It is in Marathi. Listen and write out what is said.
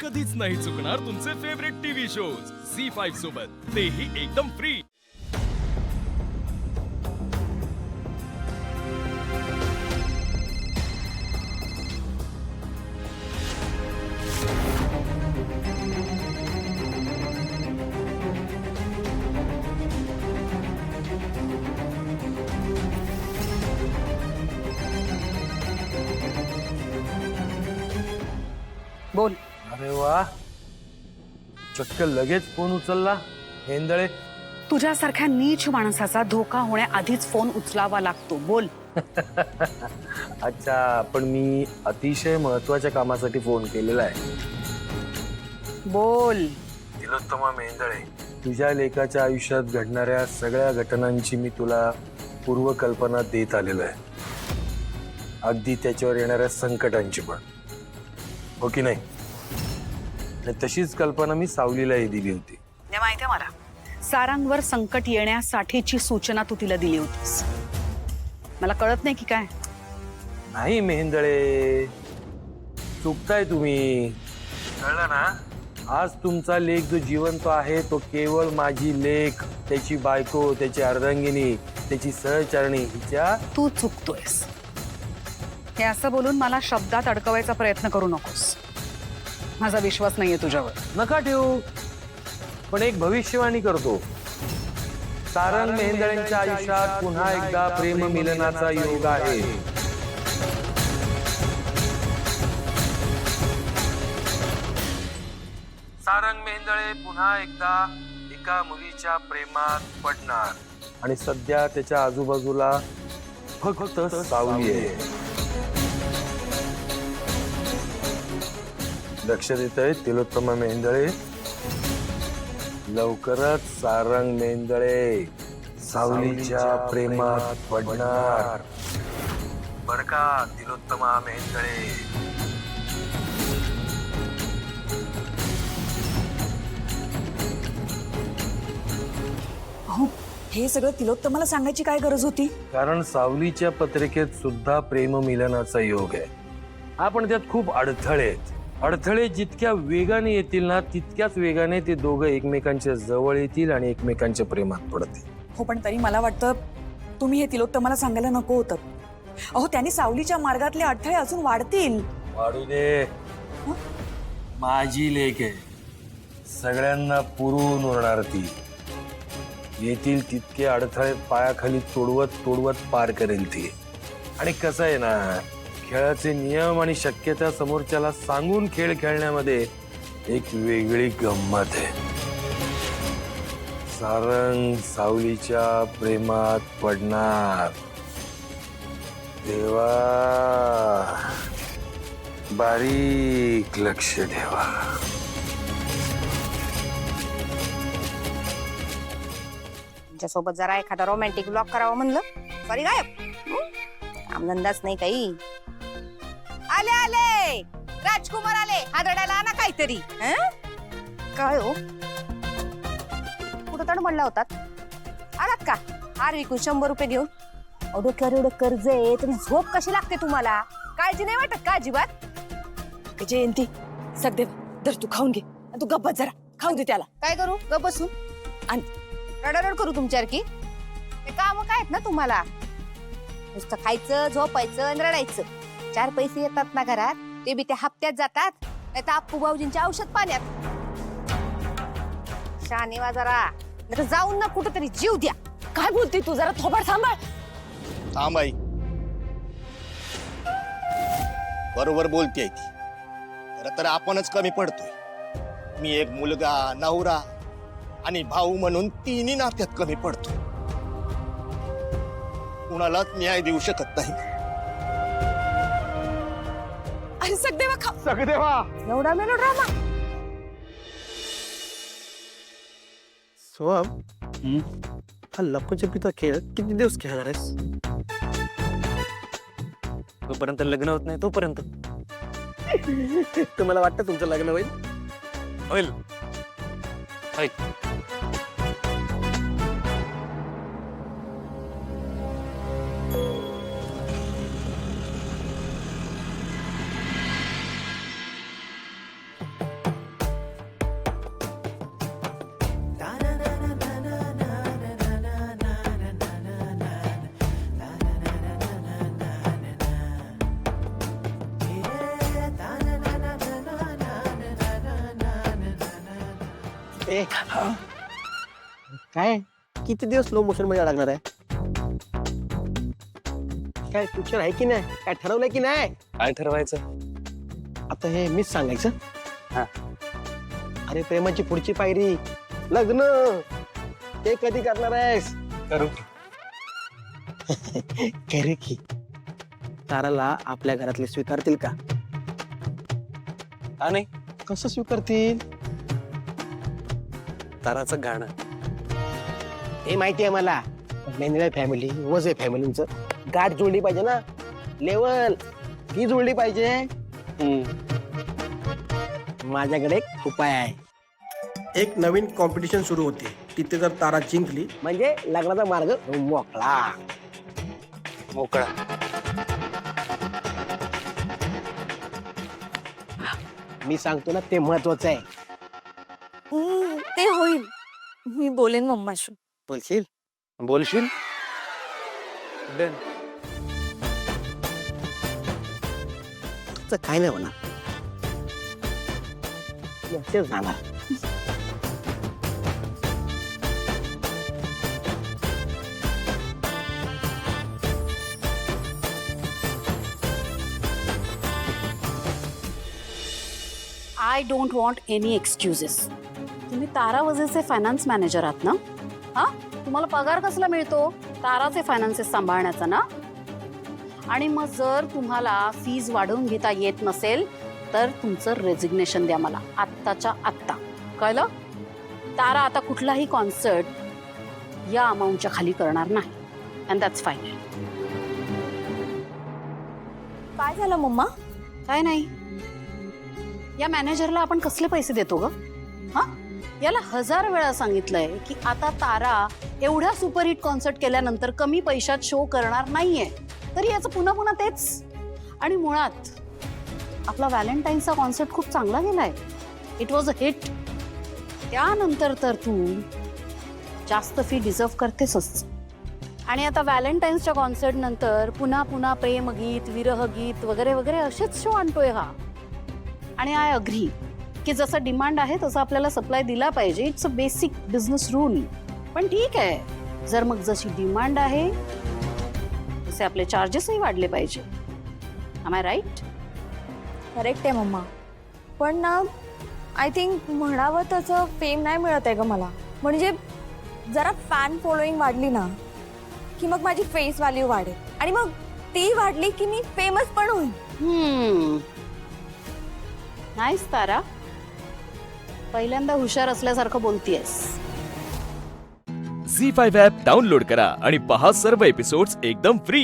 कधीच नाही चुकणार तुमचे फेवरेट टीव्ही शोज झी5 सोबत, तेही एकदम फ्री। बोल। अरे वा, चक्क लगेच फोन उचलला हेंदळे। तुझ्यासारख्या नीच माणसाचा धोका होण्याआधीच फोन उचलावा लागतो। बोल। अच्छा, पण मी अतिशय महत्वाच्या कामासाठी फोन केलेला आहे। बोल। तिलोत्तमा मेंदळे, तुझ्या लेकाच्या आयुष्यात घडणाऱ्या सगळ्या घटनांची मी तुला पूर्वकल्पना देत आलेलो आहे, अगदी त्याच्यावर येणाऱ्या संकटांची पण, हो की नाही? तशीच कल्पना मी सावलीलाही दिली होती। माहितीये मला, सारंगवर संकट येण्यासाठीची सूचना तू तिला दिली होतीस। मला कळत नाही की काय? नाही मेहेंदळे, चुकताय तुम्ही, कळलं ना? आज तुमचा लेक जो जिवंत आहे तो केवळ माझी लेक, त्याची बायको, त्याची अर्धांगिनी, त्याची सहचारणी हिच्या। तू चुकतोयस हे असं बोलून मला शब्दात अडकवायचा प्रयत्न करू नकोस। माझा विश्वास नाहीये तुझ्यावर। नका ठेवू, पण एक भविष्यवाणी करतो। सारंग मेहेंदळेंच्या आयुष्यात पुन्हा एकदा प्रेम मिलनाचा योग आहे। सारंग मेहेंदळे पुन्हा एकदा एका मुलीच्या प्रेमात पडणार, आणि सध्या त्याच्या आजूबाजूला फक्त सावली आहे। लक्ष देतोय तिलोत्तमा मेहेंदळे? लवकरच सारंग मेहेंदळे सावलीच्या प्रेमात पडणार, बर का तिलोत्तमा मेहेंदळे? अहो, हे सगळं तिलोत्तमाला सांगायची काय गरज होती? कारण सावलीच्या पत्रिकेत सुद्धा प्रेम मिलनाचा योग आहे। आपण त्यात खूप अडथळे आहेत। अडथळे जितक्या वेगाने येतील ना, तितक्याच वेगाने ते दोघं एकमेकांच्या जवळ येतील आणि एकमेकांच्या प्रेमात पडतील। हो, पण तरी मला वाटतं तुम्ही हे तिलोत्तमाला सांगायला नको होतं। अहो, त्यांनी सावलीच्या मार्गातले अडथळे अजून वाढतील। वाढू दे, माझी लेक आहे, सगळ्यांना पुरून उरणार ती। येतील तितके अडथळे पायाखाली तोडवत तोडवत पार करेल ती। आणि कसं आहे ना, खेळाचे नियम आणि शक्यता समोरच्याला सांगून खेळ खेळण्यामध्ये एक वेगळी गंमत आहे। सारंग सावलीच्या प्रेमात पडणार तेव्हा बारीक लक्ष ठेवा। सोबत जरा एखादा रोमॅन्टिक ब्लॉग करावं म्हणलं, सॉरी गायब, कामधंदाच नाही काही। आले आले राजकुमार आले, हादडायला आणा काहीतरी। काय हो, कुठं तडमडला होतात? आलात का हार विकून 100 रुपये घेऊन? डोक्यावर एवढं कर्ज आहे, तुम्ही झोप कशी लागते तुम्हाला? काळजी नाही वाटत का अजिबात? जयंती, सगदेव दर तू खाऊन घे, तू गप्प जरा खाऊ दे त्याला। काय करू ग बसून? आणि रडारड करू तुमच्यासारखी? ते काम काय आहेत ना तुम्हाला? नुसतं खायचं, झोपायचं आणि रडायचं। 4 पैसे येतात ना घरात, ते बी त्या हप्त्यात जातात, नाही तर अप्पू भाऊजींच्या औषध पाण्यात। शाने वा जरा, नाही तर जाऊन ना कुठंतरी जीव द्या। काय बोलते तू? जरा थोबाड सांभाळ। थांब आई, बरोबर बोलतेय ती। खरं तर आपणच कमी पडतोय। मी एक मुलगा, नवरा आणि भाऊ म्हणून तिन्ही नात्यात कमी पडतो। कुणालाच न्याय देऊ शकत नाही। अरे सगदेवा खा। सगदेवा, एवढा मेलोड्रामा? सोहम, हा लपछपीचा खेळ किती दिवस खेळणार आहेस? जोपर्यंत लग्न होत नाही तोपर्यंत। तुम्हाला वाटतं तुमचं लग्न होईल? होईल। ए, काय किती दिवस स्लो मोशन मध्ये अडकणार आहे? काय फ्युचर आहे की नाही? काय ठरवलंय की नाही? काय ठरवायचं? आता हे मीच सांगायचं. हा. अरे प्रेमाची पुढची पायरी लग्न. ते कधी करणार आहेस? करू खरे की ताराला आपल्या घरातले स्वीकारतील का? का नाही? कसं स्वीकारतील? ताराचं गाणं. हे माहिती आहे मला. मेंदळ्या फॅमिली वजे फॅमिलींचं गाठ जोडली पाहिजे ना. लेवल ही जोडली पाहिजे. माझ्याकडे एक उपाय आहे. एक नवीन कॉम्पिटिशन सुरू होते. तिथे जर तारा जिंकली म्हणजे लग्नाचा मार्ग मोकळा. मोकळा. मी सांगतो ना ते महत्वाचं आहे. ते होईल. मी बोलेन मम्माशी. बोलशील? बोलशील? डन. काय नाही होणार. असेच जाणार. I don't want any excuses. तुम्ही तारा वजेचे फायनान्स मॅनेजर आहात ना? हा, तुम्हाला पगार कसला मिळतो? ताराचे फायनान्सेस सांभाळण्याचा ना? आणि मग जर तुम्हाला फीज वाढवून घेता येत नसेल तर तुमचं रेजिग्नेशन द्या मला आत्ताच्या आत्ता. कळलं? तारा आता कुठलाही कॉन्सर्ट या अमाऊंटच्या खाली करणार नाही. And that's fine. काय झालं मम्मा? काय नाही. या मॅनेजरला आपण कसले पैसे देतो ग? हा, याला 1000 वेळा सांगितलंय की आता तारा एवढ्या सुपरहिट कॉन्सर्ट केल्यानंतर कमी पैशात शो करणार नाहीये, तरी याचं पुन्हा पुन्हा तेच. आणि मुळात आपला व्हॅलेंटाईनचा कॉन्सर्ट खूप चांगला गेलाय. It was a hit. त्यानंतर तर तू जास्त फी डिझर्व करतेसच. आणि आता व्हॅलेंटाईन्सच्या कॉन्सर्ट नंतर पुन्हा पुन्हा प्रेमगीत, विरहगीत वगैरे वगैरे असेच शो आणतोय हा. आणि आय अग्री की जसं डिमांड आहे तसं आपल्याला सप्लाय दिला पाहिजे. It's a basic business rule. पण ठीक आहे, जर मग जशी डिमांड आहे तसे आपले चार्जेसही वाढले पाहिजे. Am I right? करेक्ट आहे मम्मा. पण ना आय थिंक म्हणावं तसं फेम नाही मिळत आहे ग मला. म्हणजे जरा फॅन फॉलोईंग वाढली ना की मग माझी फेस व्हॅल्यू वाढेल. आणि मग ती वाढली की मी फेमस पण होईल. नाईस तारा, पहिल्यांदा हुशार असल्यासारखं बोलतीयस. झी5 ॲप डाउनलोड करा आणि पहा सर्व एपिसोड्स एकदम फ्री.